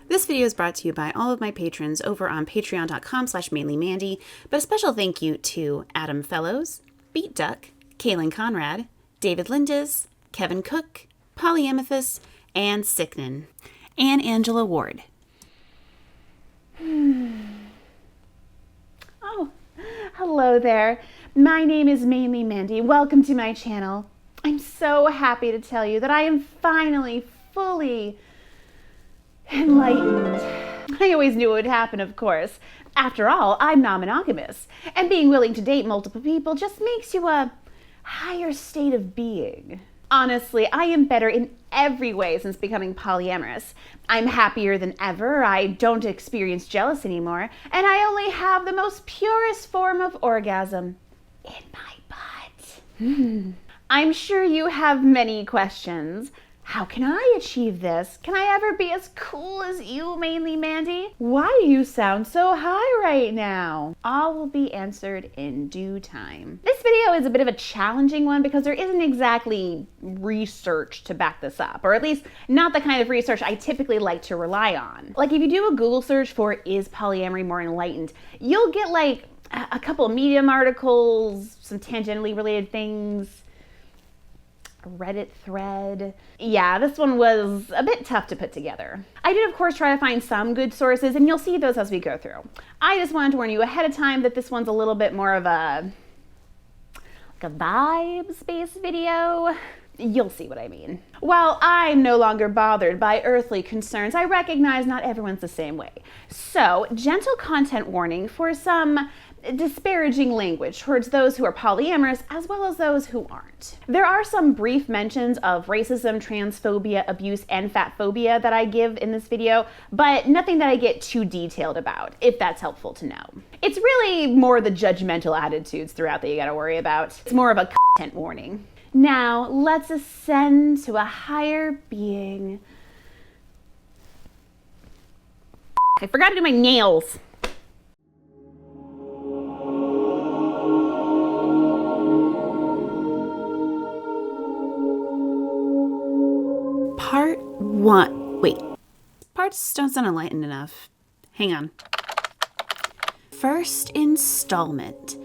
This video is brought to you by all of my patrons over on patreon.com/mainlymandy, but a special thank you to Adam Fellows, Beat Duck, Caelan Conrad, David Lindes, Kevin Cook, Polyamothus, and Sicknin, and Angela Ward. Oh, hello there. My name is Mainely Mandy. Welcome to my channel. I'm so happy to tell you that I am finally fully enlightened. I always knew it would happen, of course. After all, I'm non-monogamous, and being willing to date multiple people just makes you a higher state of being. Honestly, I am better in every way since becoming polyamorous. I'm happier than ever, I don't experience jealousy anymore, and I only have the most purest form of orgasm in my butt. I'm sure you have many questions. How can I achieve this? Can I ever be as cool as you, Mainly Mandy? Why do you sound so high right now? All will be answered in due time. This video is a bit of a challenging one because there isn't exactly research to back this up, or at least not the kind of research I typically like to rely on. Like if you do a Google search for "is polyamory more enlightened," you'll get like a couple of Medium articles, some tangentially related things, a Reddit thread. Yeah, this one was a bit tough to put together. I did, of course, try to find some good sources, and you'll see those as we go through. I just wanted to warn you ahead of time that this one's a little bit more of a vibes-based video. You'll see what I mean. While I'm no longer bothered by earthly concerns, I recognize not everyone's the same way. So, gentle content warning for some disparaging language towards those who are polyamorous as well as those who aren't. There are some brief mentions of racism, transphobia, abuse, and fatphobia that I give in this video, but nothing that I get too detailed about, if that's helpful to know. It's really more the judgmental attitudes throughout that you gotta worry about. It's more of a content warning. Now, let's ascend to a higher being. I forgot to do my nails. Part 1. Wait, parts don't sound enlightened enough. Hang on. First installment.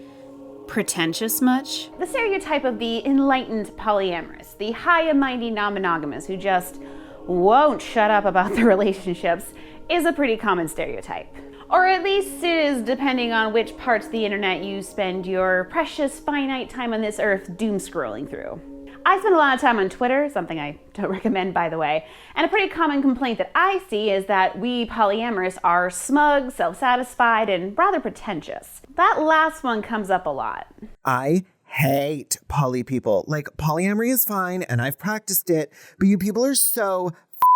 Pretentious much? The stereotype of the enlightened polyamorous, the high and mighty non-monogamous who just won't shut up about their relationships, is a pretty common stereotype. Or at least it is, depending on which parts of the internet you spend your precious finite time on this earth doom scrolling through. I spend a lot of time on Twitter, something I don't recommend, by the way, and a pretty common complaint that I see is that we polyamorous are smug, self-satisfied, and rather pretentious. That last one comes up a lot. I hate poly people. Like, polyamory is fine, and I've practiced it, but you people are so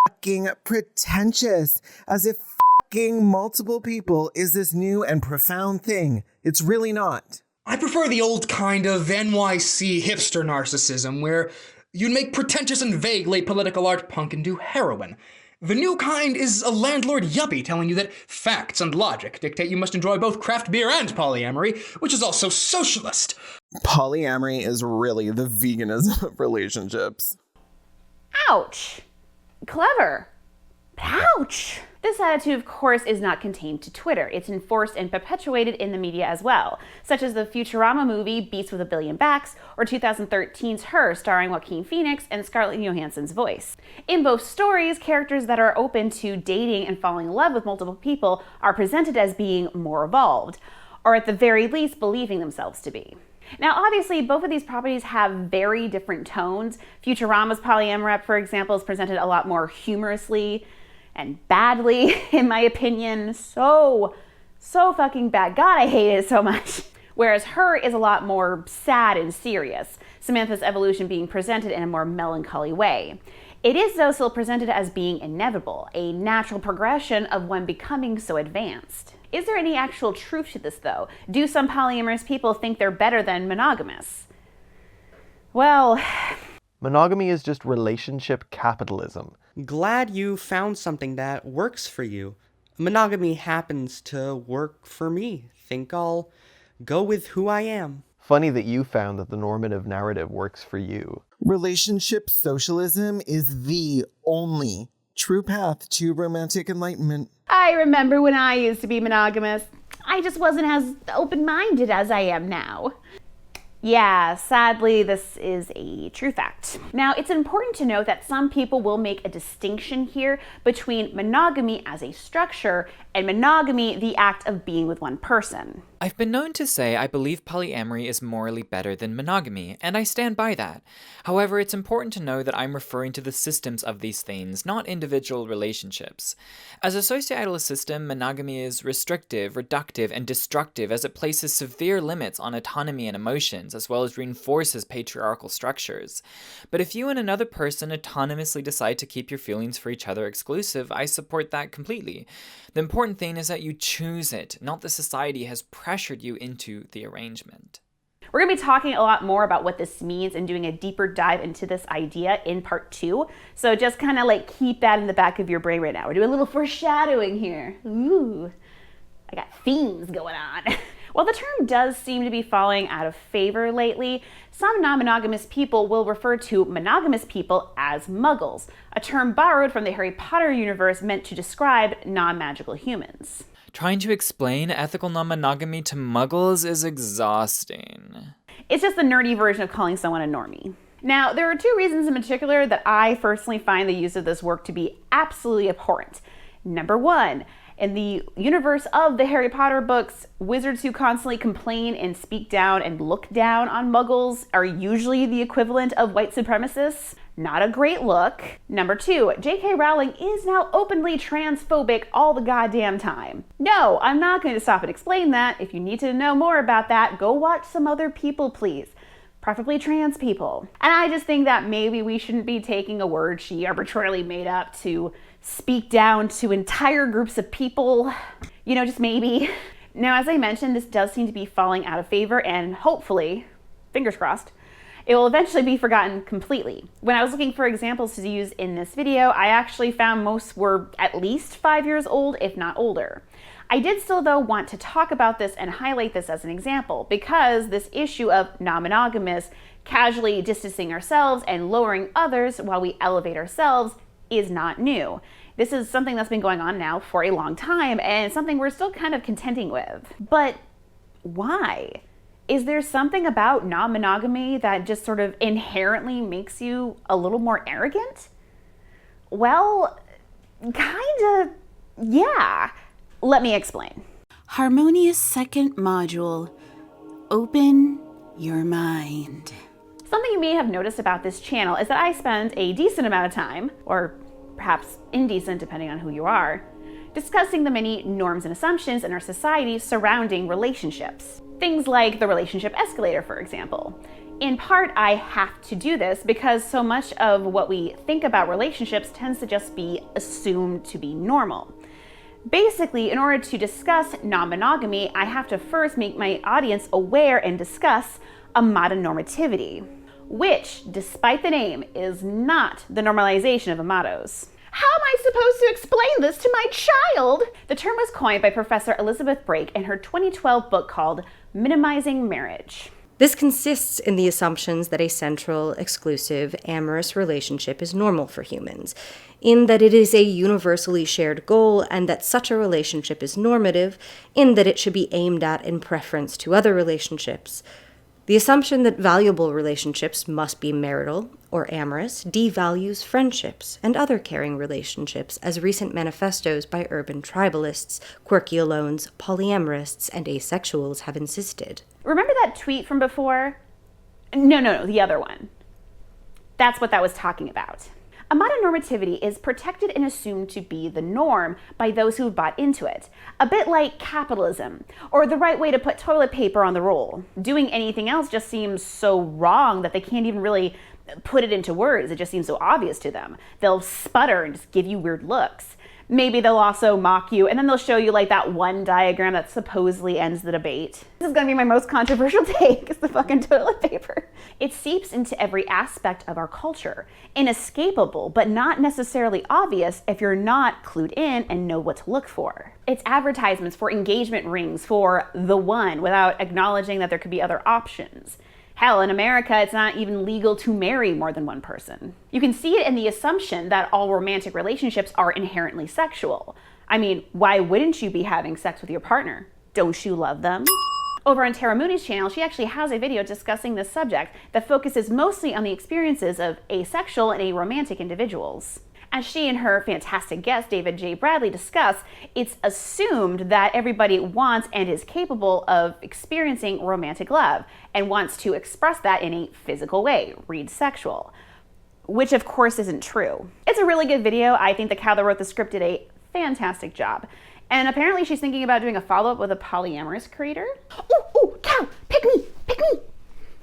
fucking pretentious, as if fucking multiple people is this new and profound thing. It's really not. I prefer the old kind of NYC hipster narcissism where you'd make pretentious and vague late political art punk and do heroin. The new kind is a landlord yuppie telling you that facts and logic dictate you must enjoy both craft beer and polyamory, which is also socialist. Polyamory is really the veganism of relationships. Ouch. Clever. Ouch. This attitude, of course, is not contained to Twitter. It's enforced and perpetuated in the media as well, such as the Futurama movie Beasts with a Billion Backs, or 2013's Her, starring Joaquin Phoenix and Scarlett Johansson's voice. In both stories, characters that are open to dating and falling in love with multiple people are presented as being more evolved, or at the very least believing themselves to be. Now, obviously, both of these properties have very different tones. Futurama's polyamorous, for example, is presented a lot more humorously and badly, in my opinion. So fucking bad. God, I hate it so much. Whereas Her is a lot more sad and serious, Samantha's evolution being presented in a more melancholy way. It is, though, still presented as being inevitable, a natural progression of one becoming so advanced. Is there any actual truth to this, though? Do some polyamorous people think they're better than monogamous? Well, monogamy is just relationship capitalism. Glad you found something that works for you. Monogamy happens to work for me. Think I'll go with who I am. Funny that you found that the normative narrative works for you. Relationship socialism is the only true path to romantic enlightenment. I remember when I used to be monogamous. I just wasn't as open-minded as I am now. Yeah, sadly, this is a true fact. Now, it's important to note that some people will make a distinction here between monogamy as a structure and monogamy, the act of being with one person. I've been known to say I believe polyamory is morally better than monogamy, and I stand by that. However, it's important to know that I'm referring to the systems of these things, not individual relationships. As a societal system, monogamy is restrictive, reductive, and destructive as it places severe limits on autonomy and emotions, as well as reinforces patriarchal structures. But if you and another person autonomously decide to keep your feelings for each other exclusive, I support that completely. The important thing is that you choose it, not the society has pressured you into the arrangement. We're going to be talking a lot more about what this means and doing a deeper dive into this idea in part 2. So just kind of like keep that in the back of your brain right now. We're doing a little foreshadowing here. Ooh, I got themes going on. While the term does seem to be falling out of favor lately, some non-monogamous people will refer to monogamous people as muggles, a term borrowed from the Harry Potter universe meant to describe non-magical humans. Trying to explain ethical non-monogamy to muggles is exhausting. It's just the nerdy version of calling someone a normie. Now, there are 2 reasons in particular that I personally find the use of this word to be absolutely abhorrent. Number 1, in the universe of the Harry Potter books, wizards who constantly complain and speak down and look down on muggles are usually the equivalent of white supremacists. Not a great look. Number 2, J.K. Rowling is now openly transphobic all the goddamn time. No, I'm not going to stop and explain that. If you need to know more about that, go watch some other people, please. Preferably trans people. And I just think that maybe we shouldn't be taking a word she arbitrarily made up to speak down to entire groups of people. You know, just maybe. Now, as I mentioned, this does seem to be falling out of favor, and hopefully, fingers crossed, it will eventually be forgotten completely. When I was looking for examples to use in this video, I actually found most were at least 5 years old, if not older. I did still, though, want to talk about this and highlight this as an example, because this issue of non-monogamous, casually distancing ourselves and lowering others while we elevate ourselves is not new. This is something that's been going on now for a long time, and something we're still kind of contending with. But why? Is there something about non-monogamy that just sort of inherently makes you a little more arrogant? Well, kinda, yeah. Let me explain. Harmonious second module. Open your mind. Something you may have noticed about this channel is that I spend a decent amount of time, or perhaps indecent depending on who you are, discussing the many norms and assumptions in our society surrounding relationships. Things like the relationship escalator, for example. In part, I have to do this because so much of what we think about relationships tends to just be assumed to be normal. Basically, in order to discuss non-monogamy, I have to first make my audience aware and discuss amatonormativity, which, despite the name, is not the normalization of amatos. How am I supposed to explain this to my child? The term was coined by Professor Elizabeth Brake in her 2012 book called Minimizing Marriage. This consists in the assumptions that a central, exclusive, amorous relationship is normal for humans, in that it is a universally shared goal and that such a relationship is normative, in that it should be aimed at in preference to other relationships. The assumption that valuable relationships must be marital or amorous devalues friendships and other caring relationships, as recent manifestos by urban tribalists, quirky alones, polyamorists, and asexuals have insisted. Remember that tweet from before? No, the other one. That's what that was talking about. Amatonormativity is protected and assumed to be the norm by those who've bought into it. A bit like capitalism, or the right way to put toilet paper on the roll. Doing anything else just seems so wrong that they can't even really put it into words. It just seems so obvious to them. They'll sputter and just give you weird looks. Maybe they'll also mock you, and then they'll show you like that one diagram that supposedly ends the debate. This is gonna be my most controversial take, is the fucking toilet paper. It seeps into every aspect of our culture, inescapable, but not necessarily obvious if you're not clued in and know what to look for. It's advertisements for engagement rings for the one without acknowledging that there could be other options. Hell, in America, it's not even legal to marry more than one person. You can see it in the assumption that all romantic relationships are inherently sexual. I mean, why wouldn't you be having sex with your partner? Don't you love them? Over on Tara Mooney's channel, she actually has a video discussing this subject that focuses mostly on the experiences of asexual and aromantic individuals. As she and her fantastic guest, David J. Bradley, discuss, it's assumed that everybody wants and is capable of experiencing romantic love and wants to express that in a physical way, read sexual, which of course isn't true. It's a really good video. I think the cow that wrote the script did a fantastic job. And apparently she's thinking about doing a follow-up with a polyamorous creator. Ooh, cow, pick me, pick me.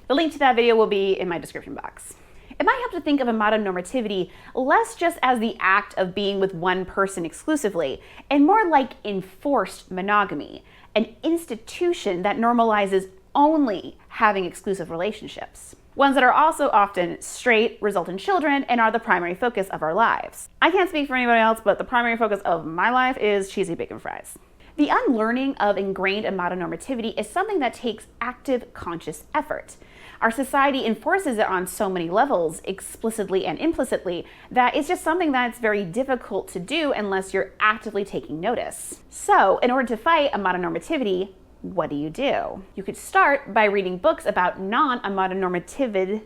The link to that video will be in my description box. It might help to think of amatonormativity less just as the act of being with one person exclusively, and more like enforced monogamy, an institution that normalizes only having exclusive relationships. Ones that are also often straight, result in children, and are the primary focus of our lives. I can't speak for anybody else, but the primary focus of my life is cheesy bacon fries. The unlearning of ingrained amatonormativity is something that takes active, conscious effort. Our society enforces it on so many levels, explicitly and implicitly, that it's just something that's very difficult to do unless you're actively taking notice. So, in order to fight amatonormativity, what do? You could start by reading books about non-amatonormative.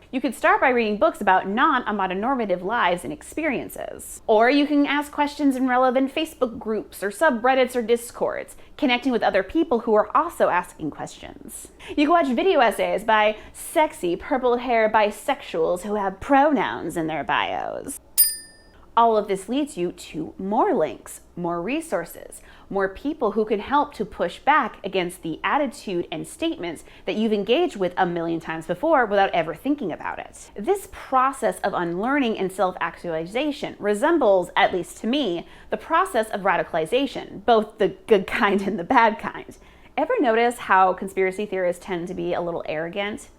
You could start by reading books about non-amatonormative lives and experiences. Or you can ask questions in relevant Facebook groups or subreddits or discords, connecting with other people who are also asking questions. You can watch video essays by sexy, purple-haired bisexuals who have pronouns in their bios. All of this leads you to more links, more resources, more people who can help to push back against the attitude and statements that you've engaged with a million times before without ever thinking about it. This process of unlearning and self-actualization resembles, at least to me, the process of radicalization, both the good kind and the bad kind. Ever notice how conspiracy theorists tend to be a little arrogant?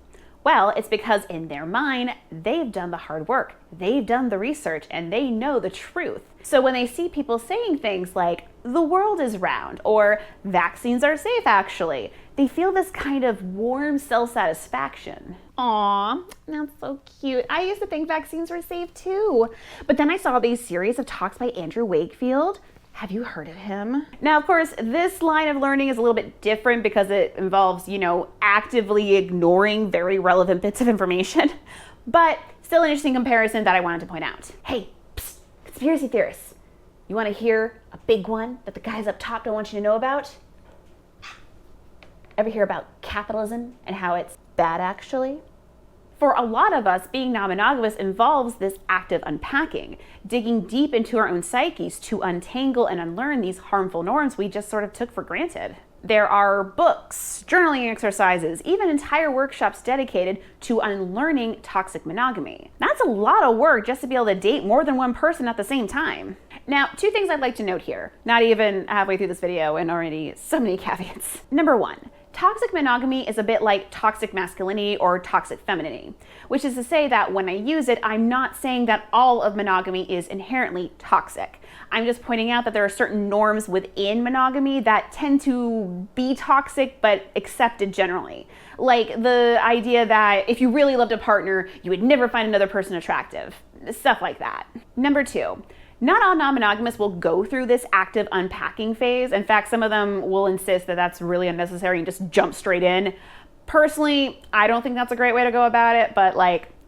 Well, it's because in their mind, they've done the hard work, they've done the research, and they know the truth. So when they see people saying things like, the world is round, or vaccines are safe actually, they feel this kind of warm self-satisfaction. Aw, that's so cute. I used to think vaccines were safe too. But then I saw these series of talks by Andrew Wakefield. Have you heard of him? Now, of course, this line of learning is a little bit different because it involves, actively ignoring very relevant bits of information, but still an interesting comparison that I wanted to point out. Hey, psst, conspiracy theorists, you want to hear a big one that the guys up top don't want you to know about? Ever hear about capitalism and how it's bad, actually? For a lot of us, being non-monogamous involves this active unpacking, digging deep into our own psyches to untangle and unlearn these harmful norms we just sort of took for granted. There are books, journaling exercises, even entire workshops dedicated to unlearning toxic monogamy. That's a lot of work just to be able to date more than one person at the same time. Now, two things I'd like to note here, not even halfway through this video and already so many caveats. Number one, toxic monogamy is a bit like toxic masculinity or toxic femininity, which is to say that when I use it, I'm not saying that all of monogamy is inherently toxic. I'm just pointing out that there are certain norms within monogamy that tend to be toxic but accepted generally. Like the idea that if you really loved a partner, you would never find another person attractive. Stuff like that. Number two, not all non-monogamists will go through this active unpacking phase. In fact, some of them will insist that that's really unnecessary and just jump straight in. Personally, I don't think that's a great way to go about it, but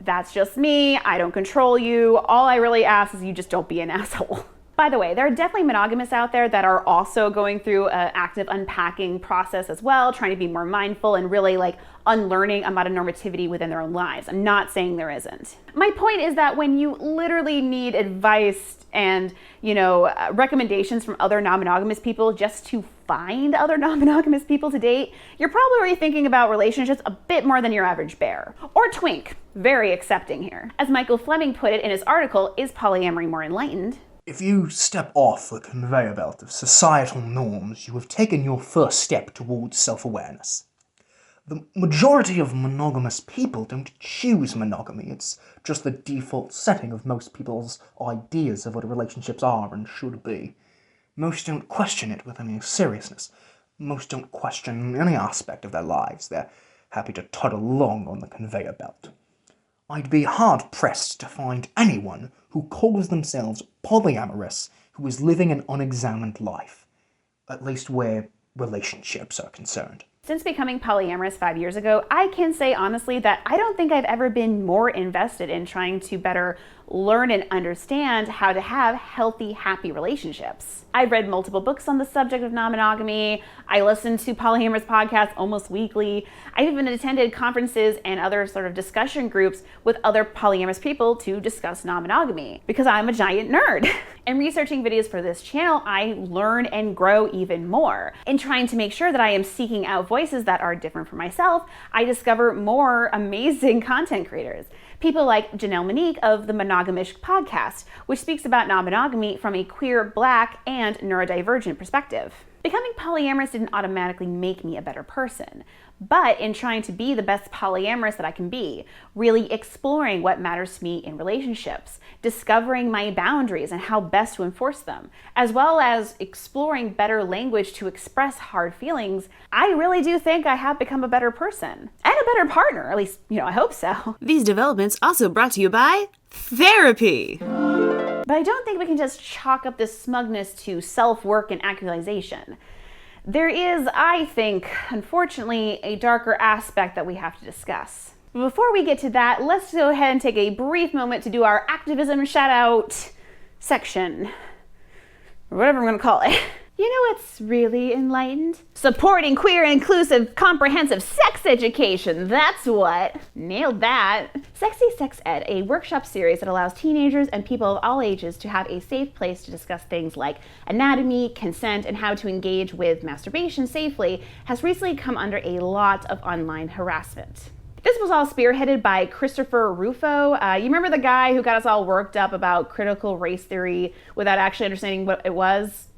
that's just me. I don't control you. All I really ask is you just don't be an asshole. By the way, there are definitely monogamists out there that are also going through an active unpacking process as well, trying to be more mindful and really unlearning amatonormativity within their own lives. I'm not saying there isn't. My point is that when you literally need advice and, recommendations from other non-monogamous people just to find other non-monogamous people to date, you're probably already thinking about relationships a bit more than your average bear. Or twink. Very accepting here. As Michael Fleming put it in his article, Is Polyamory More Enlightened? If you step off the conveyor belt of societal norms, you have taken your first step towards self-awareness. The majority of monogamous people don't choose monogamy. It's just the default setting of most people's ideas of what relationships are and should be. Most don't question it with any seriousness. Most don't question any aspect of their lives. They're happy to toddle along on the conveyor belt. I'd be hard-pressed to find anyone who calls themselves polyamorous who is living an unexamined life, at least where relationships are concerned. Since becoming polyamorous 5 years ago, I can say honestly that I don't think I've ever been more invested in trying to better learn and understand how to have healthy, happy relationships. I've read multiple books on the subject of non-monogamy. I listen to polyamorous podcasts almost weekly. I've even attended conferences and other sort of discussion groups with other polyamorous people to discuss non-monogamy because I'm a giant nerd. In researching videos for this channel, I learn and grow even more. In trying to make sure that I am seeking out voices that are different from myself, I discover more amazing content creators. People like Janelle Monique of the Monogamish podcast, which speaks about non-monogamy from a queer, Black, and neurodivergent perspective. Becoming polyamorous didn't automatically make me a better person, but in trying to be the best polyamorous that I can be, really exploring what matters to me in relationships, discovering my boundaries and how best to enforce them, as well as exploring better language to express hard feelings, I really do think I have become a better person and a better partner, at least, I hope so. These developments also brought to you by therapy. But I don't think we can just chalk up this smugness to self-work and actualization. There is, I think, unfortunately, a darker aspect that we have to discuss. But before we get to that, let's go ahead and take a brief moment to do our Activism Shout Out section, or whatever I'm going to call it. You know what's really enlightened? Supporting queer and inclusive comprehensive sex education, that's what. Nailed that. Sexy Sex Ed, a workshop series that allows teenagers and people of all ages to have a safe place to discuss things like anatomy, consent, and how to engage with masturbation safely, has recently come under a lot of online harassment. This was all spearheaded by Christopher Rufo. You remember the guy who got us all worked up about critical race theory without actually understanding what it was?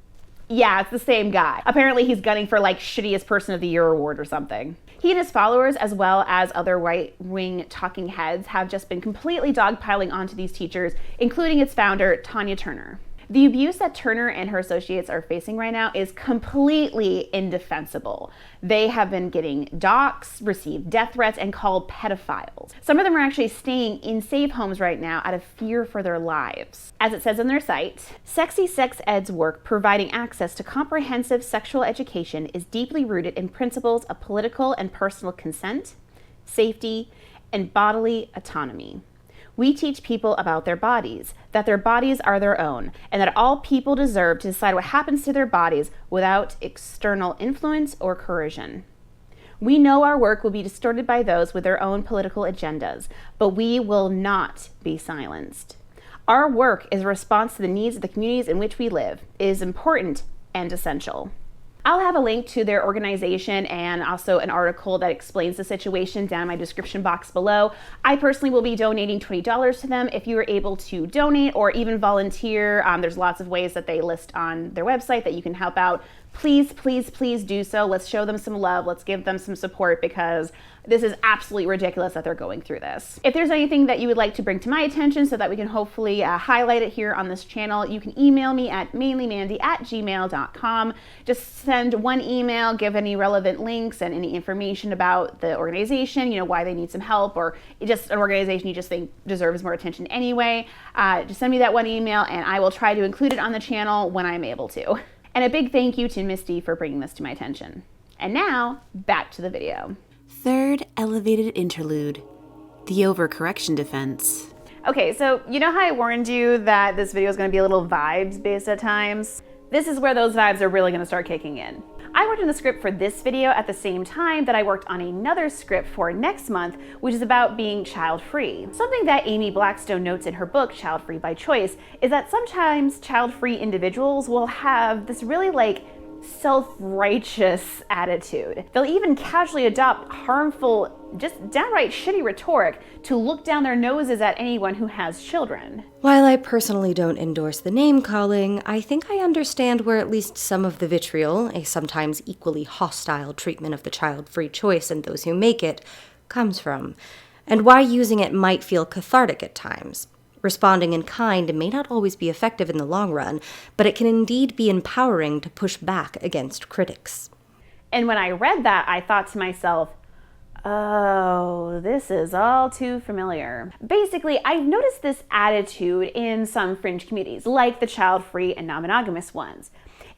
Yeah, it's the same guy. Apparently he's gunning for like shittiest person of the year award or something. He and his followers, as well as other right-wing talking heads, have just been completely dogpiling onto these teachers, including its founder, Tanya Turner. The abuse that Turner and her associates are facing right now is completely indefensible. They have been getting doxxed, received death threats, and called pedophiles. Some of them are actually staying in safe homes right now out of fear for their lives. As it says on their site, Sexy Sex Ed's work providing access to comprehensive sexual education is deeply rooted in principles of political and personal consent, safety, and bodily autonomy. We teach people about their bodies, that their bodies are their own, and that all people deserve to decide what happens to their bodies without external influence or coercion. We know our work will be distorted by those with their own political agendas, but we will not be silenced. Our work is a response to the needs of the communities in which we live. It is important and essential. I'll have a link to their organization and also an article that explains the situation down in my description box below. I personally will be donating $20 to them. If you are able to donate or even volunteer, there's lots of ways that they list on their website that you can help out. Please, please, please do so. Let's show them some love. Let's give them some support because this is absolutely ridiculous that they're going through this. If there's anything that you would like to bring to my attention so that we can hopefully highlight it here on this channel, you can email me at mainlymandy@gmail.com. Just send one email, give any relevant links and any information about the organization, why they need some help, or just an organization you just think deserves more attention anyway. Just send me that one email and I will try to include it on the channel when I'm able to. And a big thank you to Misty for bringing this to my attention. And now, back to the video. Third elevated interlude, the overcorrection defense. Okay, so you know how I warned you that this video is going to be a little vibes based at times? This is where those vibes are really going to start kicking in. I worked on the script for this video at the same time that I worked on another script for next month, which is about being child-free. Something that Amy Blackstone notes in her book, Child Free by Choice, is that sometimes child-free individuals will have this really self-righteous attitude. They'll even casually adopt harmful, just downright shitty rhetoric to look down their noses at anyone who has children. While I personally don't endorse the name-calling, I think I understand where at least some of the vitriol, a sometimes equally hostile treatment of the child-free choice and those who make it, comes from, and why using it might feel cathartic at times. Responding in kind may not always be effective in the long run, but it can indeed be empowering to push back against critics. And when I read that, I thought to myself, oh, this is all too familiar. Basically, I've noticed this attitude in some fringe communities, like the child-free and non-monogamous ones.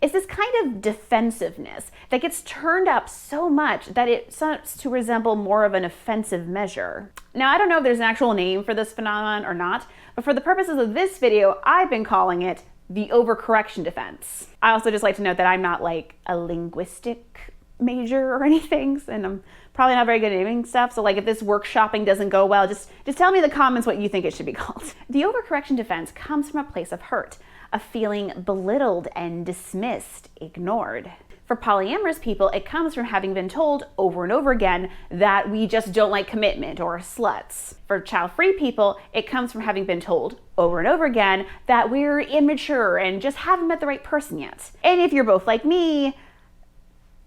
It's this kind of defensiveness that gets turned up so much that it starts to resemble more of an offensive measure. Now, I don't know if there's an actual name for this phenomenon or not, but for the purposes of this video, I've been calling it the overcorrection defense. I also just like to note that I'm not like a linguistic major or anything, and I'm probably not very good at naming stuff, so like if this workshopping doesn't go well, just tell me in the comments what you think it should be called. The overcorrection defense comes from a place of hurt, of feeling belittled and dismissed, ignored. For polyamorous people, it comes from having been told over and over again that we just don't like commitment or sluts. For child-free people, it comes from having been told over and over again that we're immature and just haven't met the right person yet. And if you're both like me,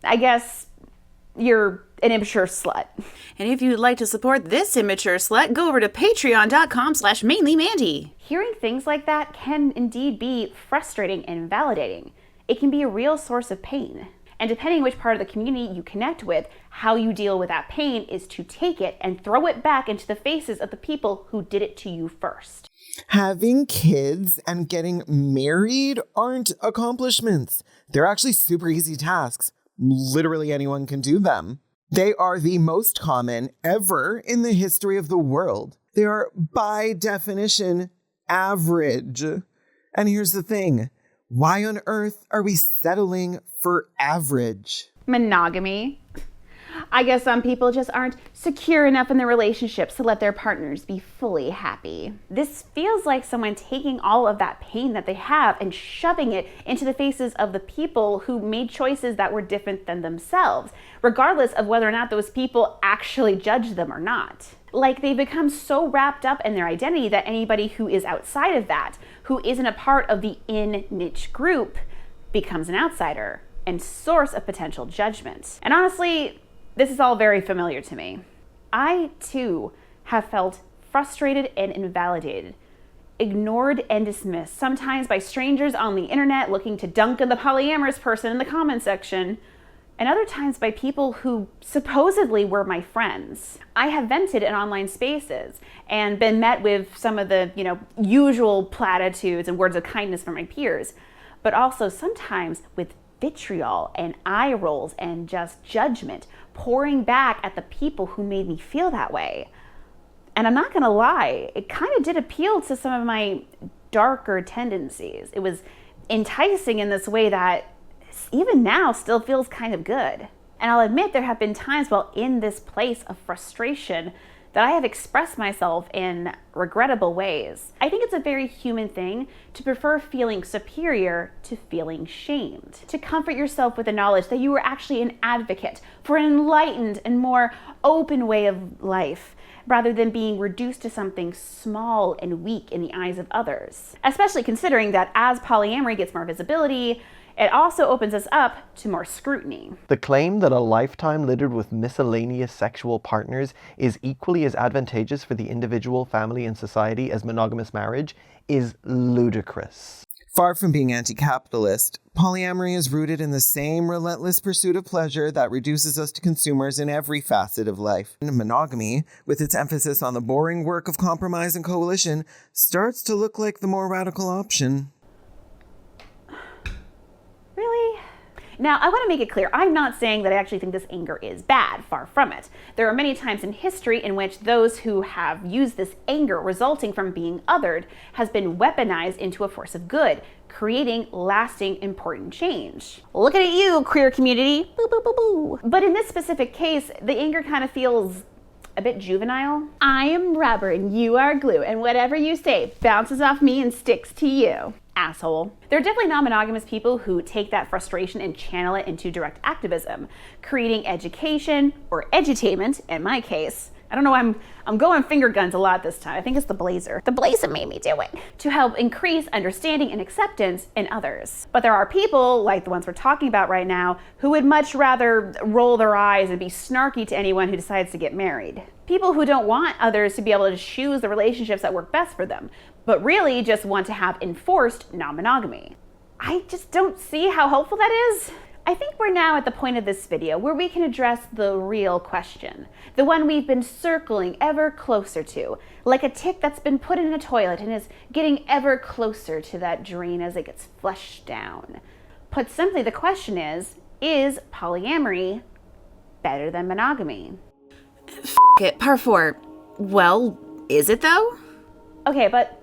I guess you're an immature slut. And if you'd like to support this immature slut, go over to patreon.com/mainlymandy. Hearing things like that can indeed be frustrating and invalidating. It can be a real source of pain. And depending which part of the community you connect with, how you deal with that pain is to take it and throw it back into the faces of the people who did it to you first. Having kids and getting married aren't accomplishments. They're actually super easy tasks. Literally anyone can do them. They are the most common ever in the history of the world. They are, by definition, average. And here's the thing. Why on earth are we settling for average? Monogamy. I guess some people just aren't secure enough in their relationships to let their partners be fully happy. This feels like someone taking all of that pain that they have and shoving it into the faces of the people who made choices that were different than themselves, regardless of whether or not those people actually judge them or not. Like they become so wrapped up in their identity that anybody who is outside of that, who isn't a part of the in-niche group, becomes an outsider and source of potential judgment. And honestly, this is all very familiar to me. I, too, have felt frustrated and invalidated, ignored and dismissed, sometimes by strangers on the internet looking to dunk on the polyamorous person in the comment section, and other times by people who supposedly were my friends. I have vented in online spaces and been met with some of the, usual platitudes and words of kindness from my peers, but also sometimes with vitriol and eye rolls and just judgment pouring back at the people who made me feel that way. And I'm not gonna lie, it kind of did appeal to some of my darker tendencies. It was enticing in this way that even now still feels kind of good. And I'll admit there have been times while in this place of frustration that I have expressed myself in regrettable ways. I think it's a very human thing to prefer feeling superior to feeling shamed. To comfort yourself with the knowledge that you are actually an advocate for an enlightened and more open way of life, rather than being reduced to something small and weak in the eyes of others. Especially considering that as polyamory gets more visibility, it also opens us up to more scrutiny. The claim that a lifetime littered with miscellaneous sexual partners is equally as advantageous for the individual, family, and society as monogamous marriage is ludicrous. Far from being anti-capitalist, polyamory is rooted in the same relentless pursuit of pleasure that reduces us to consumers in every facet of life. Monogamy, with its emphasis on the boring work of compromise and coalition, starts to look like the more radical option. Really? Now, I want to make it clear, I'm not saying that I actually think this anger is bad, far from it. There are many times in history in which those who have used this anger resulting from being othered has been weaponized into a force of good, creating lasting, important change. Looking at you, queer community. Boo, boo, boo, boo. But in this specific case, the anger kind of feels a bit juvenile. I am rubber and you are glue, and whatever you say bounces off me and sticks to you. asshole. There are definitely non-monogamous people who take that frustration and channel it into direct activism, creating education, or edutainment in my case. I don't know why I'm going finger guns a lot this time. I think it's the blazer. The blazer made me do it. To help increase understanding and acceptance in others. But there are people, like the ones we're talking about right now, who would much rather roll their eyes and be snarky to anyone who decides to get married. People who don't want others to be able to choose the relationships that work best for them, but really just want to have enforced non-monogamy. I just don't see how helpful that is. I think we're now at the point of this video where we can address the real question, the one we've been circling ever closer to, like a tick that's been put in a toilet and is getting ever closer to that drain as it gets flushed down. Put simply, the question is polyamory better than monogamy? It, par 4. Well, is it though? Okay, but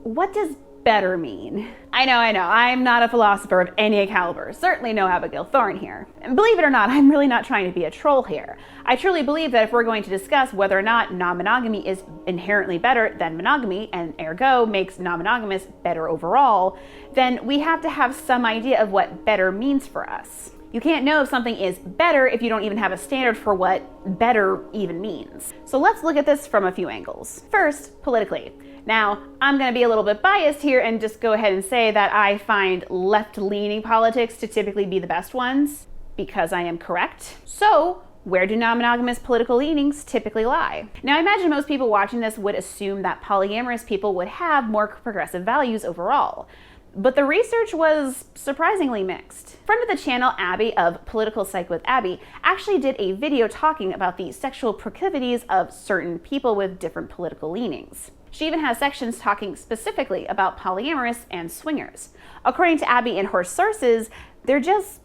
what does better mean? I know, I'm not a philosopher of any caliber, certainly no Abigail Thorne here. And believe it or not, I'm really not trying to be a troll here. I truly believe that if we're going to discuss whether or not non-monogamy is inherently better than monogamy, and ergo makes non-monogamous better overall, then we have to have some idea of what better means for us. You can't know if something is better if you don't even have a standard for what better even means. So let's look at this from a few angles. First, politically. Now, I'm going to be a little bit biased here and just go ahead and say that I find left-leaning politics to typically be the best ones, because I am correct. So, where do non-monogamous political leanings typically lie? Now, I imagine most people watching this would assume that polyamorous people would have more progressive values overall. But the research was surprisingly mixed. Friend of the channel, Abby of Political Psych with Abby, actually did a video talking about the sexual proclivities of certain people with different political leanings. She even has sections talking specifically about polyamorous and swingers. According to Abby and her sources, there just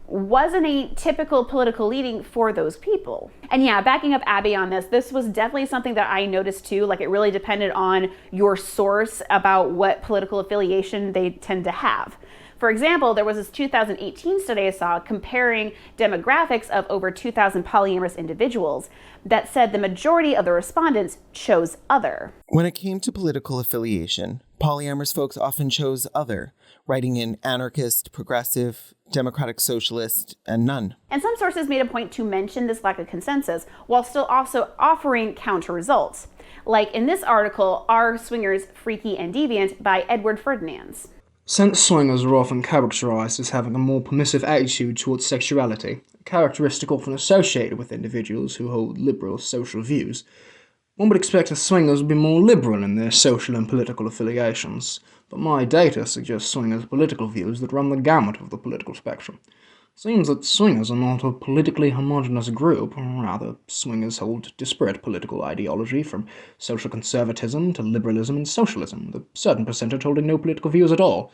wasn't a typical political leaning for those people. And yeah, backing up Abby on this was definitely something that I noticed too. Like, it really depended on your source about what political affiliation they tend to have. For example, there was this 2018 study I saw comparing demographics of over 2,000 polyamorous individuals that said the majority of the respondents chose other. When it came to political affiliation, polyamorous folks often chose other, writing in anarchist, progressive, democratic socialist, and none. And some sources made a point to mention this lack of consensus while still also offering counter results. Like in this article, Are Swingers Freaky and Deviant by Edward Ferdinands. Since swingers are often characterized as having a more permissive attitude towards sexuality, a characteristic often associated with individuals who hold liberal social views, one would expect that swingers would be more liberal in their social and political affiliations, but my data suggests swingers' political views that run the gamut of the political spectrum. It seems that swingers are not a politically homogeneous group, or rather, swingers hold disparate political ideology from social conservatism to liberalism and socialism, with a certain percentage holding no political views at all.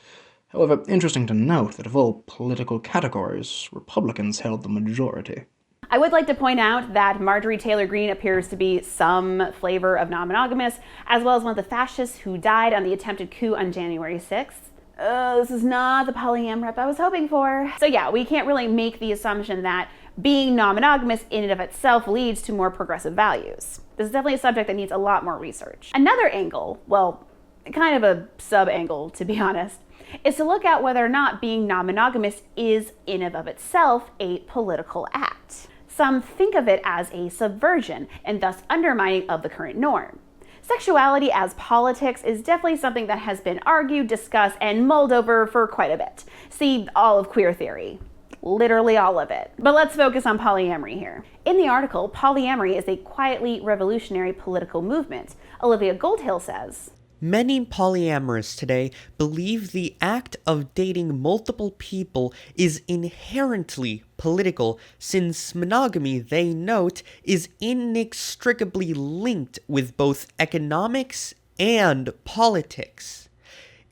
However, interesting to note that of all political categories, Republicans held the majority. I would like to point out that Marjorie Taylor Greene appears to be some flavor of non-monogamous, as well as one of the fascists who died on the attempted coup on January 6th. This is not the polyam rep I was hoping for. So yeah, we can't really make the assumption that being non-monogamous in and of itself leads to more progressive values. This is definitely a subject that needs a lot more research. Another angle, well, kind of a sub-angle to be honest, is to look at whether or not being non-monogamous is in and of itself a political act. Some think of it as a subversion and thus undermining of the current norm. Sexuality as politics is definitely something that has been argued, discussed, and mulled over for quite a bit. See all of queer theory. Literally all of it. But let's focus on polyamory here. In the article, polyamory is a quietly revolutionary political movement. Olivia Goldhill says, Many polyamorous today believe the act of dating multiple people is inherently political, since monogamy, they note, is inextricably linked with both economics and politics.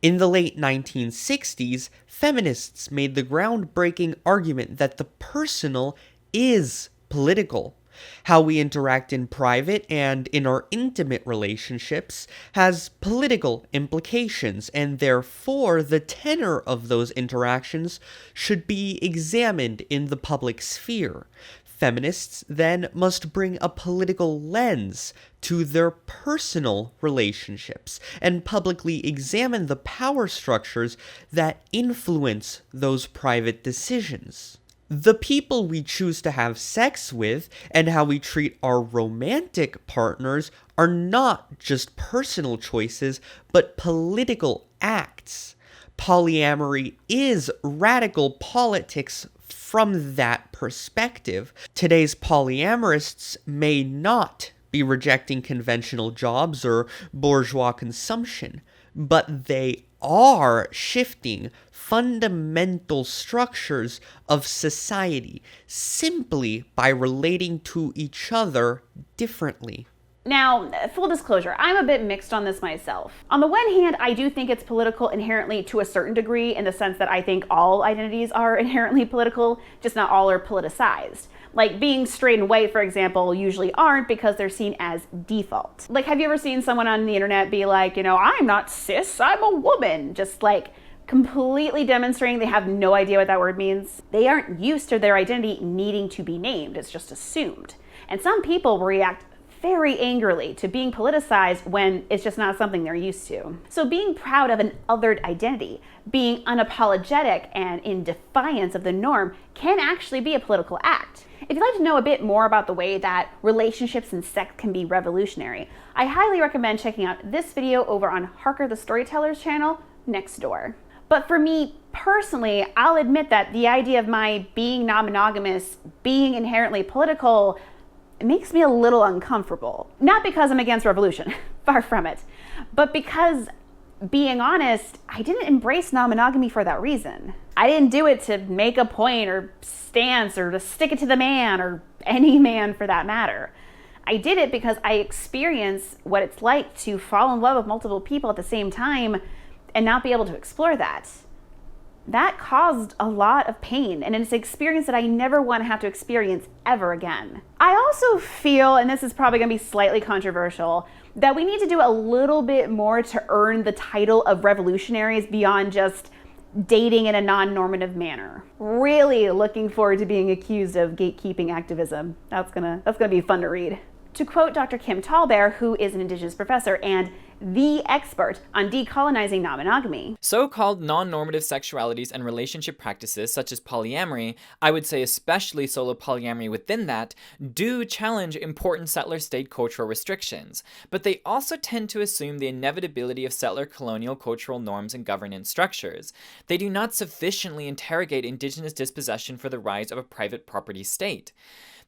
In the late 1960s, feminists made the groundbreaking argument that the personal is political. How we interact in private and in our intimate relationships has political implications, and therefore the tenor of those interactions should be examined in the public sphere. Feminists then must bring a political lens to their personal relationships and publicly examine the power structures that influence those private decisions. The people we choose to have sex with and how we treat our romantic partners are not just personal choices, but political acts. Polyamory is radical politics from that perspective. Today's polyamorists may not be rejecting conventional jobs or bourgeois consumption, but they are shifting fundamental structures of society simply by relating to each other differently. Now, full disclosure, I'm a bit mixed on this myself. On the one hand, I do think it's political inherently to a certain degree, in the sense that I think all identities are inherently political, just not all are politicized. Like being straight and white, for example, usually aren't because they're seen as default. Like, have you ever seen someone on the internet be like, I'm not cis, I'm a woman? Just like completely demonstrating they have no idea what that word means. They aren't used to their identity needing to be named, it's just assumed. And some people will react very angrily to being politicized when it's just not something they're used to. So being proud of an othered identity, being unapologetic and in defiance of the norm can actually be a political act. If you'd like to know a bit more about the way that relationships and sex can be revolutionary, I highly recommend checking out this video over on Harker the Storyteller's channel next door. But for me personally, I'll admit that the idea of my being non-monogamous being inherently political, it makes me a little uncomfortable. Not because I'm against revolution, far from it, but because, being honest, I didn't embrace non-monogamy for that reason. I didn't do it to make a point or stance or to stick it to the man or any man for that matter. I did it because I experienced what it's like to fall in love with multiple people at the same time and not be able to explore that. That caused a lot of pain, and it's an experience that I never want to have to experience ever again. I also feel, and this is probably going to be slightly controversial, that we need to do a little bit more to earn the title of revolutionaries beyond just dating in a non-normative manner. Really looking forward to being accused of gatekeeping activism. That's gonna be fun to read. To quote Dr. Kim Tallbear, who is an Indigenous professor and the expert on decolonizing non-monogamy. So-called non-normative sexualities and relationship practices such as polyamory, I would say especially solo polyamory within that, do challenge important settler state cultural restrictions, but they also tend to assume the inevitability of settler colonial cultural norms and governance structures. They do not sufficiently interrogate Indigenous dispossession for the rise of a private property state.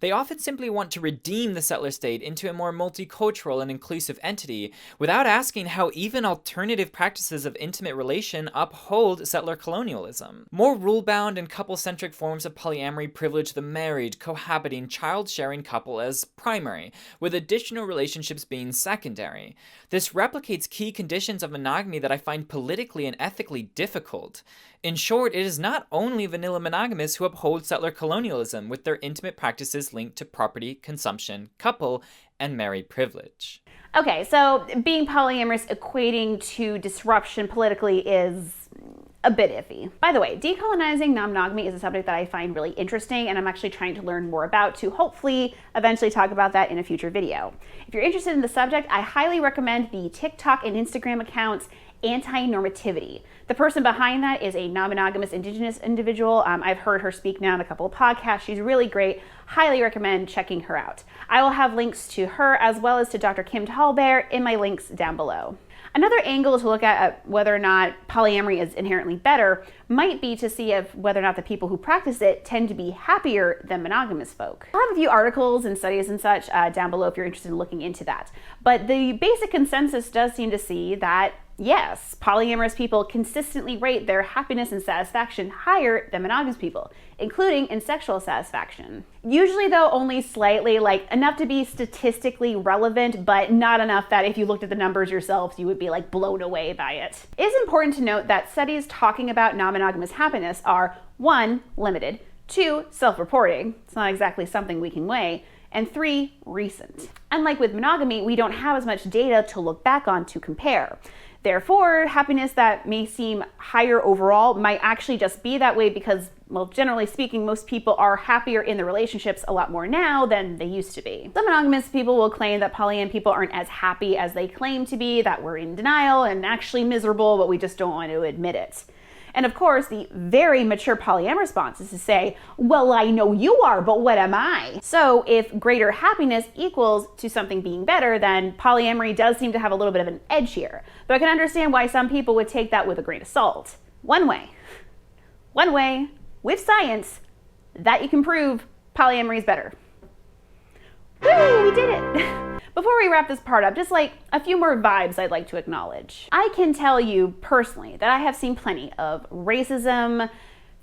They often simply want to redeem the settler state into a more multicultural and inclusive entity without asking how even alternative practices of intimate relation uphold settler colonialism. More rule-bound and couple-centric forms of polyamory privilege the married, cohabiting, child-sharing couple as primary, with additional relationships being secondary. This replicates key conditions of monogamy that I find politically and ethically difficult. In short, it is not only vanilla monogamists who uphold settler colonialism with their intimate practices linked to property, consumption, couple, and married privilege. Okay, so being polyamorous equating to disruption politically is a bit iffy. By the way, decolonizing non-monogamy is a subject that I find really interesting, and I'm actually trying to learn more about to hopefully eventually talk about that in a future video. If you're interested in the subject, I highly recommend the TikTok and Instagram accounts Anti-Normativity. The person behind that is a non-monogamous Indigenous individual. I've heard her speak now in a couple of podcasts. She's really great. Highly recommend checking her out. I will have links to her as well as to Dr. Kim Tallbear in my links down below. Another angle to look at whether or not polyamory is inherently better might be to see if whether or not the people who practice it tend to be happier than monogamous folk. I'll have a few articles and studies and such down below if you're interested in looking into that. But the basic consensus does seem to see that yes, polyamorous people consistently rate their happiness and satisfaction higher than monogamous people, including in sexual satisfaction. Usually though, only slightly, like enough to be statistically relevant, but not enough that if you looked at the numbers yourselves, you would be like blown away by it. It is important to note that studies talking about non-monogamous happiness are 1, limited, 2, self-reporting, it's not exactly something we can weigh, and 3, recent. Unlike with monogamy, we don't have as much data to look back on to compare. Therefore, happiness that may seem higher overall might actually just be that way because, well, generally speaking, most people are happier in their relationships a lot more now than they used to be. Some monogamous people will claim that polyam people aren't as happy as they claim to be, that we're in denial and actually miserable, but we just don't want to admit it. And of course, the very mature polyam response is to say, well, I know you are, but what am I? So if greater happiness equals to something being better, then polyamory does seem to have a little bit of an edge here. But I can understand why some people would take that with a grain of salt. One way, with science, that you can prove polyamory is better. Woo, we did it! Before we wrap this part up, just like a few more vibes I'd like to acknowledge. I can tell you personally that I have seen plenty of racism,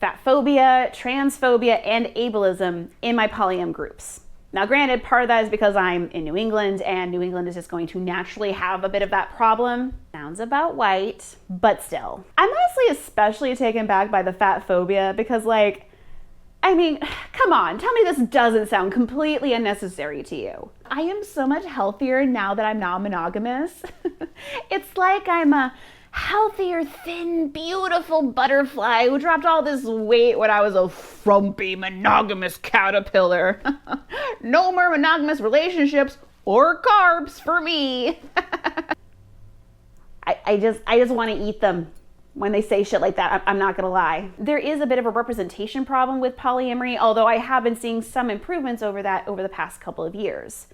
fatphobia, transphobia, and ableism in my polyam groups. Now granted, part of that is because I'm in New England, and New England is just going to naturally have a bit of that problem. Sounds about white, but still. I'm honestly especially taken back by the fatphobia because, like, I mean, come on, tell me this doesn't sound completely unnecessary to you. I am so much healthier now that I'm non-monogamous. It's like I'm a healthier, thin, beautiful butterfly who dropped all this weight when I was a frumpy, monogamous caterpillar. No more monogamous relationships or carbs for me. I just want to eat them. When they say shit like that, I'm not gonna lie. There is a bit of a representation problem with polyamory, although I have been seeing some improvements over that over the past couple of years.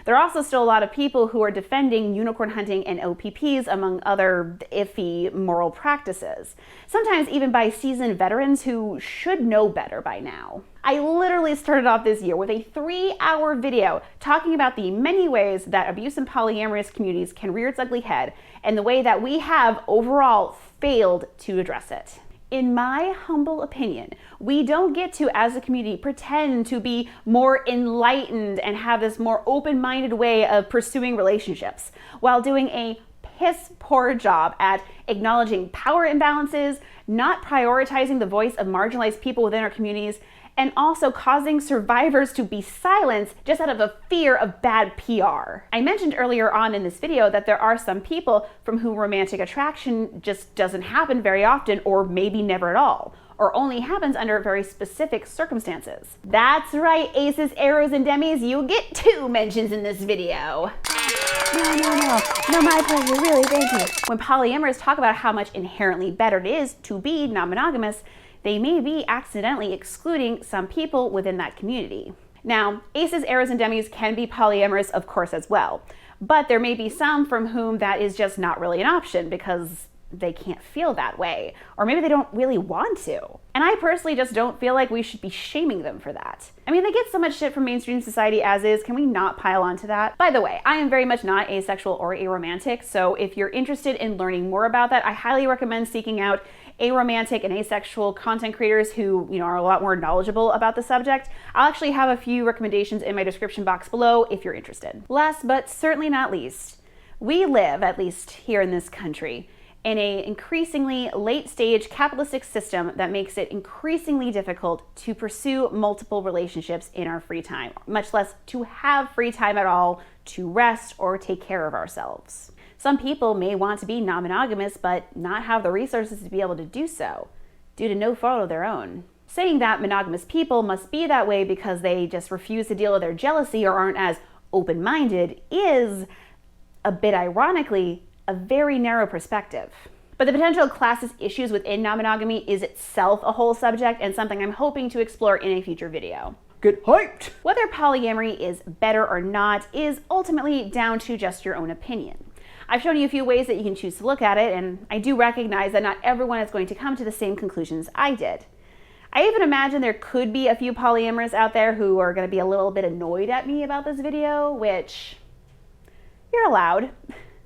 There are also still a lot of people who are defending unicorn hunting and OPPs, among other iffy moral practices. Sometimes even by seasoned veterans who should know better by now. I literally started off this year with a 3-hour video talking about the many ways that abuse in polyamorous communities can rear its ugly head and the way that we have overall failed to address it. In my humble opinion, we don't get to, as a community, pretend to be more enlightened and have this more open-minded way of pursuing relationships while doing a piss-poor job at acknowledging power imbalances, not prioritizing the voice of marginalized people within our communities, and also causing survivors to be silenced just out of a fear of bad PR. I mentioned earlier on in this video that there are some people from whom romantic attraction just doesn't happen very often, or maybe never at all, or only happens under very specific circumstances. That's right, aces, arrows, and demis, you get 2 mentions in this video. No, my pleasure, really, thank you. When polyamorous talk about how much inherently better it is to be non-monogamous, they may be accidentally excluding some people within that community. Now, aces, arrows, and demis can be polyamorous, of course, as well, but there may be some from whom that is just not really an option because they can't feel that way, or maybe they don't really want to. And I personally just don't feel like we should be shaming them for that. I mean, they get so much shit from mainstream society as is, can we not pile onto that? By the way, I am very much not asexual or aromantic, so if you're interested in learning more about that, I highly recommend seeking out aromantic and asexual content creators who, are a lot more knowledgeable about the subject. I'll actually have a few recommendations in my description box below if you're interested. Last but certainly not least, we live, at least here in this country, in an increasingly late-stage capitalistic system that makes it increasingly difficult to pursue multiple relationships in our free time, much less to have free time at all to rest or take care of ourselves. Some people may want to be non-monogamous but not have the resources to be able to do so due to no fault of their own. Saying that monogamous people must be that way because they just refuse to deal with their jealousy or aren't as open-minded is, a bit ironically, a very narrow perspective. But the potential classist issues within non-monogamy is itself a whole subject and something I'm hoping to explore in a future video. Get hyped! Whether polyamory is better or not is ultimately down to just your own opinion. I've shown you a few ways that you can choose to look at it, and I do recognize that not everyone is going to come to the same conclusions I did. I even imagine there could be a few polyamorous out there who are going to be a little bit annoyed at me about this video, which you're allowed.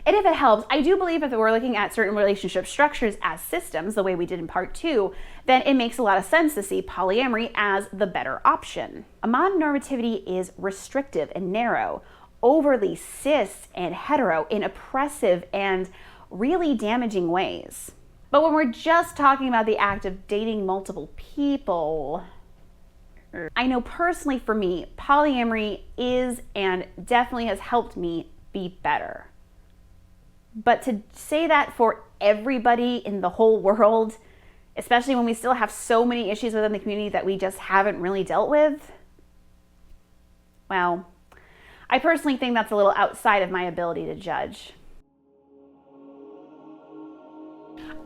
And if it helps, I do believe if we're looking at certain relationship structures as systems, the way we did in part 2, then it makes a lot of sense to see polyamory as the better option. Amatonormativity is restrictive and narrow, overly cis and hetero in oppressive and really damaging ways. But when we're just talking about the act of dating multiple people, I know personally for me, polyamory is and definitely has helped me be better. But to say that for everybody in the whole world, especially when we still have so many issues within the community that we just haven't really dealt with, well, I personally think that's a little outside of my ability to judge.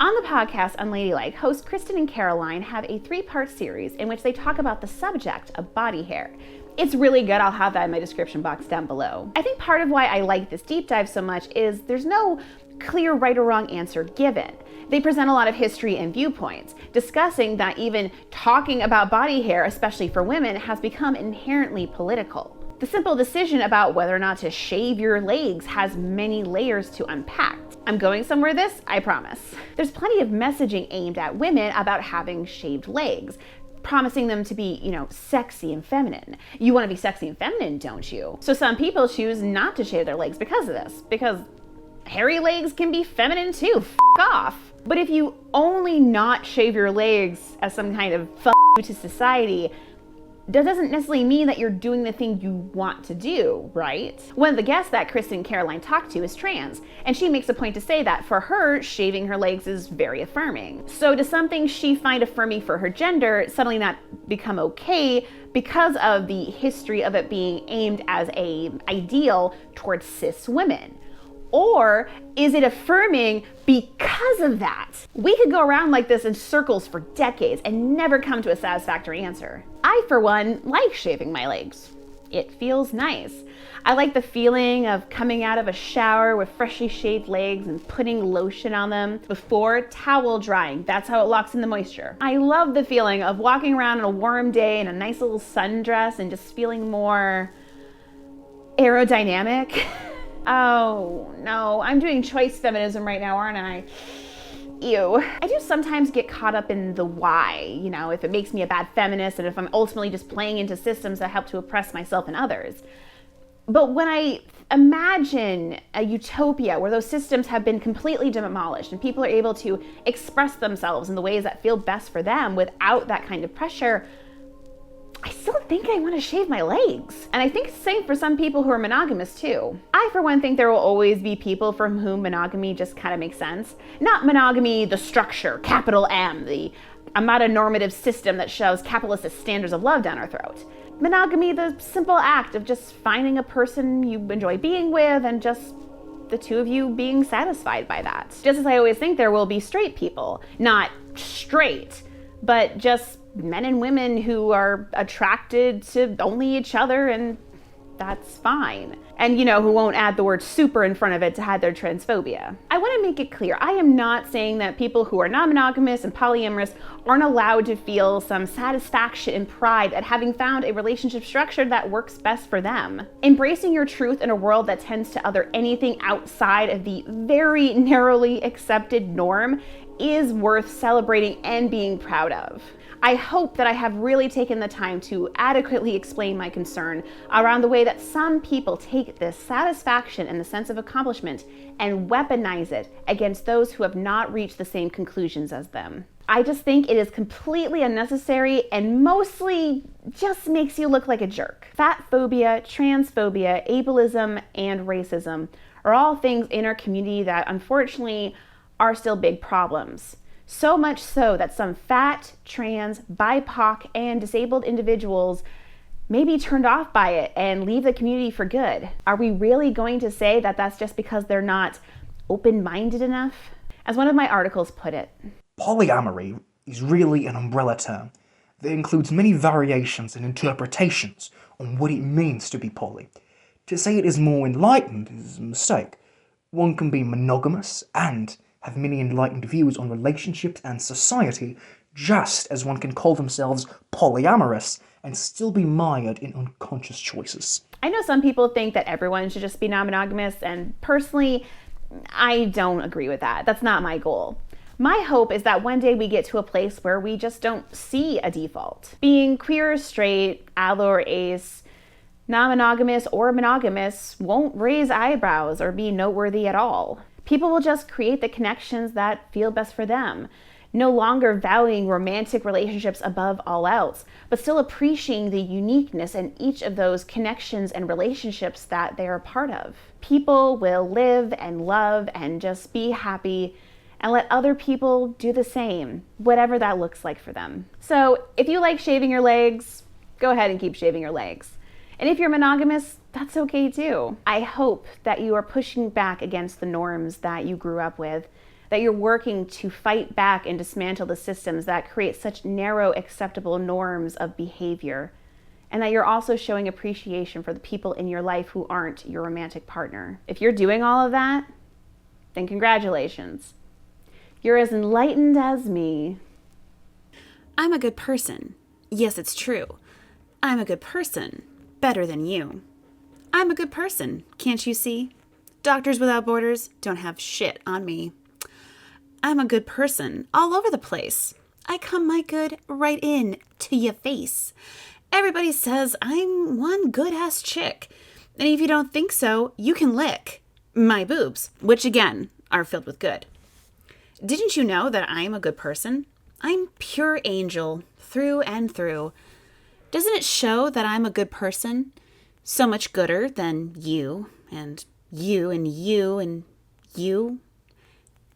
On the podcast Unladylike, hosts Kristen and Caroline have a 3-part series in which they talk about the subject of body hair. It's really good. I'll have that in my description box down below. I think part of why I like this deep dive so much is there's no clear right or wrong answer given. They present a lot of history and viewpoints, discussing that even talking about body hair, especially for women, has become inherently political. The simple decision about whether or not to shave your legs has many layers to unpack. I'm going somewhere with this, I promise. There's plenty of messaging aimed at women about having shaved legs, promising them to be, sexy and feminine. You want to be sexy and feminine, don't you? So some people choose not to shave their legs because of this, because hairy legs can be feminine too, f*** off. But if you only not shave your legs as some kind of f*** you to society, that doesn't necessarily mean that you're doing the thing you want to do, right? One of the guests that Kristen and Caroline talked to is trans, and she makes a point to say that for her, shaving her legs is very affirming. So does something she find affirming for her gender suddenly not become okay because of the history of it being aimed as an ideal towards cis women? Or is it affirming because of that? We could go around like this in circles for decades and never come to a satisfactory answer. I, for one, like shaving my legs. It feels nice. I like the feeling of coming out of a shower with freshly shaved legs and putting lotion on them before towel drying. That's how it locks in the moisture. I love the feeling of walking around on a warm day in a nice little sundress and just feeling more aerodynamic. Oh no, I'm doing choice feminism right now, aren't I? Ew. I do sometimes get caught up in the why, if it makes me a bad feminist and if I'm ultimately just playing into systems that help to oppress myself and others. But when I imagine a utopia where those systems have been completely demolished and people are able to express themselves in the ways that feel best for them without that kind of pressure, I still think I want to shave my legs. And I think it's the same for some people who are monogamous too. I, for one, think there will always be people for whom monogamy just kind of makes sense. Not monogamy, the structure, capital M, the amatonormative system that shoves capitalist standards of love down our throat. Monogamy, the simple act of just finding a person you enjoy being with and just the two of you being satisfied by that. Just as I always think there will be straight people, not straight, but just men and women who are attracted to only each other, and that's fine. And who won't add the word super in front of it to hide their transphobia. I want to make it clear, I am not saying that people who are non-monogamous and polyamorous aren't allowed to feel some satisfaction and pride at having found a relationship structure that works best for them. Embracing your truth in a world that tends to other anything outside of the very narrowly accepted norm is worth celebrating and being proud of. I hope that I have really taken the time to adequately explain my concern around the way that some people take this satisfaction and the sense of accomplishment and weaponize it against those who have not reached the same conclusions as them. I just think it is completely unnecessary and mostly just makes you look like a jerk. Fat phobia, transphobia, ableism, and racism are all things in our community that unfortunately are still big problems. So much so that some fat, trans, BIPOC, and disabled individuals may be turned off by it and leave the community for good. Are we really going to say that that's just because they're not open-minded enough? As one of my articles put it, Polyamory is really an umbrella term that includes many variations and interpretations on what it means to be poly. To say it is more enlightened is a mistake. One can be monogamous and have many enlightened views on relationships and society, just as one can call themselves polyamorous and still be mired in unconscious choices. I know some people think that everyone should just be non-monogamous, and personally, I don't agree with that. That's not my goal. My hope is that one day we get to a place where we just don't see a default. Being queer or straight, allo or ace, non-monogamous or monogamous won't raise eyebrows or be noteworthy at all. People will just create the connections that feel best for them. no longer valuing romantic relationships above all else, but still appreciating the uniqueness in each of those connections and relationships that they are a part of. People will live and love and just be happy and let other people do the same, whatever that looks like for them. So if you like shaving your legs, go ahead and keep shaving your legs. And if you're monogamous, that's okay too. I hope that you are pushing back against the norms that you grew up with, that you're working to fight back and dismantle the systems that create such narrow, acceptable norms of behavior, and that you're also showing appreciation for the people in your life who aren't your romantic partner. If you're doing all of that, then congratulations. You're as enlightened as me. I'm a good person. Yes, it's true. I'm a good person. Better than you. I'm a good person, can't you see? Doctors Without Borders don't have shit on me. I'm a good person all over the place. I come my good right in to your face. Everybody says I'm one good-ass chick. And if you don't think so, you can lick my boobs, which again, are filled with good. Didn't you know that I'm a good person? I'm pure angel through and through. Doesn't it show that I'm a good person? So much gooder than you and you and you and you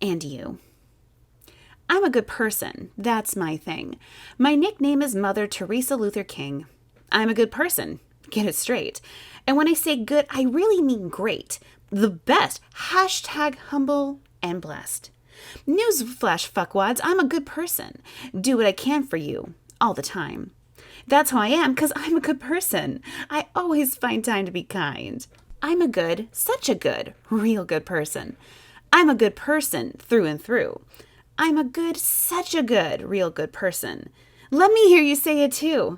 and you. I'm a good person. That's my thing. My nickname is Mother Teresa Luther King. I'm a good person. Get it straight. And when I say good, I really mean great. The best. Hashtag humble and blessed. Newsflash, fuckwads, I'm a good person. Do what I can for you, all the time. That's how I am, because I'm a good person. I always find time to be kind. I'm a good, such a good, real good person. I'm a good person through and through. I'm a good, such a good, real good person. Let me hear you say it too.